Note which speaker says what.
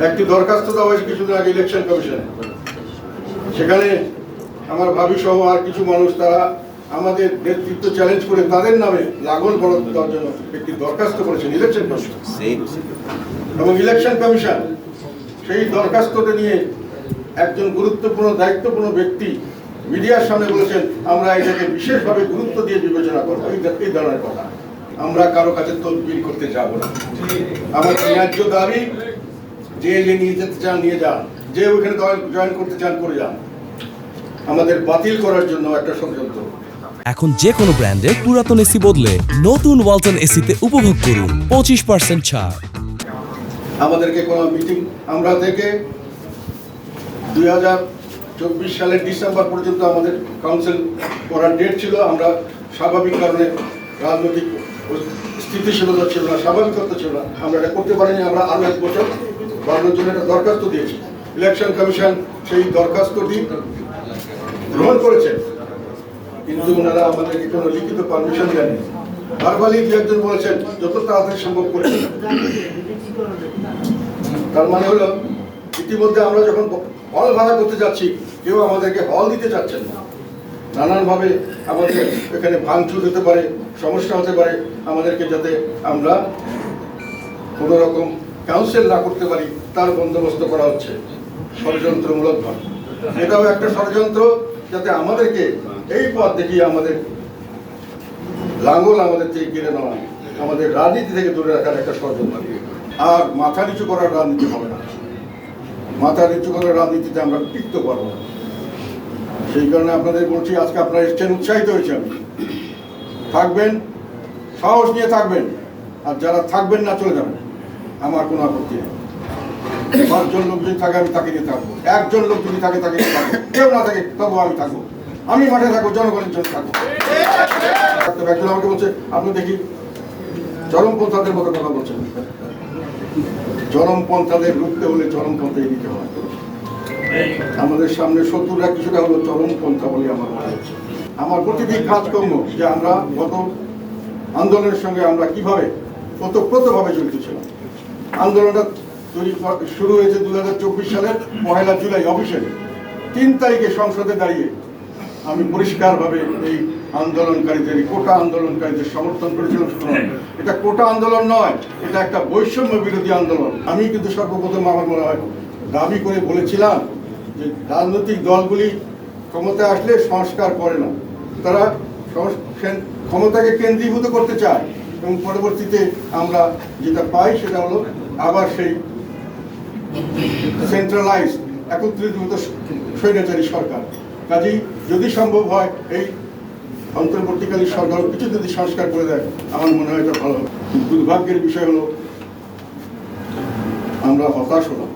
Speaker 1: একটি দরখাস্ত দেওয়া হয়েছে কিছুদিন আগে ইলেকশন কমিশনে। সেখানে আমার ভাবি সহ আর কিছু মানুষ তারা আমাদের নেতৃত্ব চ্যালেঞ্জ করে তাদের নামে লাঙ্গল বরাদ্দ দেওয়ার জন্য একটি দরখাস্ত করেছেন ইলেকশন কমিশন। এবং ইলেকশন কমিশন সেই দরখাস্তটা নিয়ে একজন গুরুত্বপূর্ণ দায়িত্বপূর্ণ ব্যক্তি মিডিয়ার সামনে বলেছেন আমরা এটাকে বিশেষভাবে গুরুত্ব দিয়ে বিবেচনা করবো। এই ধরনের কথা আমরা কারো কাছে তদবির করতে যাব না। আমাদের ন্যায্য দাবি, যে নিয়ে যেতে চান নিয়ে যান, যে ওখানে জয়েন করতে চান করে যান। আমাদের বাতিল করার জন্য একটা ষড়যন্ত্র।
Speaker 2: এখন যে কোনো ব্র্যান্ডের পুরাতন এসি বদলে নতুন ওয়ালটন এসিতে উপভোগ করুন 25% ছাড়।
Speaker 1: আমাদেরকে কোনো মিটিং আমরা থেকে 2024 সালের ডিসেম্বর পর্যন্ত আমাদের কাউন্সিল করার ডেট ছিল। আমরা স্বাভাবিক কারণে রাজনৈতিক স্থিতিশীলতা ছিল না, স্বাভাবিকতা ছিল না, আমরা এটা করতে পারিনি। আমরা আরও 1 বছর বাড়ানোর জন্য একটা দরখাস্ত দিয়েছি। ইলেকশন কমিশন সেই দরখাস্তটি গ্রহণ করেছে, কিন্তু ওনারা আমাদেরকে কোনো লিখিত পারমিশন দেননি। ভার্বালি দু একজন বলেছেন যত তাড়াতাড়ি সম্ভব করেছেন। তার মানে হলো ইতিমধ্যে আমরা যখন হল ভাড়া করতে যাচ্ছি কেউ আমাদেরকে হল দিতে চাচ্ছেন না। নানানভাবে আমাদের এখানে ভাঙচুর হতে পারে, সমস্যা হতে পারে, আমাদেরকে যাতে আমরা কোনো রকম কাউন্সিল না করতে পারি তার বন্দোবস্ত করা হচ্ছে ষড়যন্ত্রমূলকভাবে। এটাও একটা ষড়যন্ত্র, যাতে আমাদেরকে এই পথ দেখিয়ে আমাদের লাঙ্গল আমাদের থেকে কেড়ে নেওয়া, আমাদের রাজনীতি থেকে দূরে রাখার একটা ষড়যন্ত্র। আর মাথা নিচু করার রাজনীতি হবে না। মাথা নিচু করার রাজনীতিতে আমরা টিকতে পারবো না। সেই কারণে আপনাদের বলছি, আজকে আপনারা এসছেন, উৎসাহিত হয়েছেন। থাকবেন, সাহস নিয়ে থাকবেন, আর যারা থাকবেন না চলে যাবেন, আমার কোনো আপত্তি নেই। 5 জন লোক যদি থাকে আমি তাকে নিয়ে থাকবো, 1 জন লোক যদি থাকে তাকে নিয়ে থাকবো, কেউ না থাকে তবুও আমি থাকবো। আমি মাঠে থাকবো, জনগণের জন্য থাকবো। একজন আমাকে বলছে আপনি দেখি চরমপন্থাদের মতো কথা বলছেন। চরমপন্থাদের রুখতে হলে চরমপন্থায় নিতে হয়। আমাদের সামনে শত্রুরা কিছুটা হলো চরমপন্থা বলে আমার মনে হচ্ছে। আমার প্রতিটি কাজকর্ম যে আমরা গত আন্দোলনের সঙ্গে আমরা কিভাবে ওতপ্রোতভাবে জড়িত ছিলাম। আন্দোলনটা শুরু হয়েছে 2024 সালের 1 জুলাই অফিসিয়ালি। 3 তারিখে সংসদে দাঁড়িয়ে আমি পরিষ্কারভাবে এই আন্দোলনকারীদের, কোটা আন্দোলনকারীদের সমর্থন করেছিলাম। এটা কোটা আন্দোলন নয়, এটা একটা বৈষম্য বিরোধী আন্দোলন। আমি কিন্তু সর্বপ্রথম আমার মনে হয় দাবি করে বলেছিলাম যে রাজনৈতিক দলগুলি ক্ষমতায় আসলে সংস্কার করে না, তারা ক্ষমতাকে কেন্দ্রীভূত করতে চায়, এবং পরবর্তীতে আমরা যেটা পাই সেটা হলো আবার সেই সেন্ট্রালাইজ একত্রিত স্বৈরাচারী সরকার। কাজেই যদি সম্ভব হয় এই অন্তর্বর্তীকালীন সরকার কিছু যদি সংস্কার করে দেয় আমার মনে হয় এটা ভালো হবে। দুর্ভাগ্যের বিষয় হলো আমরা হতাশ হলাম।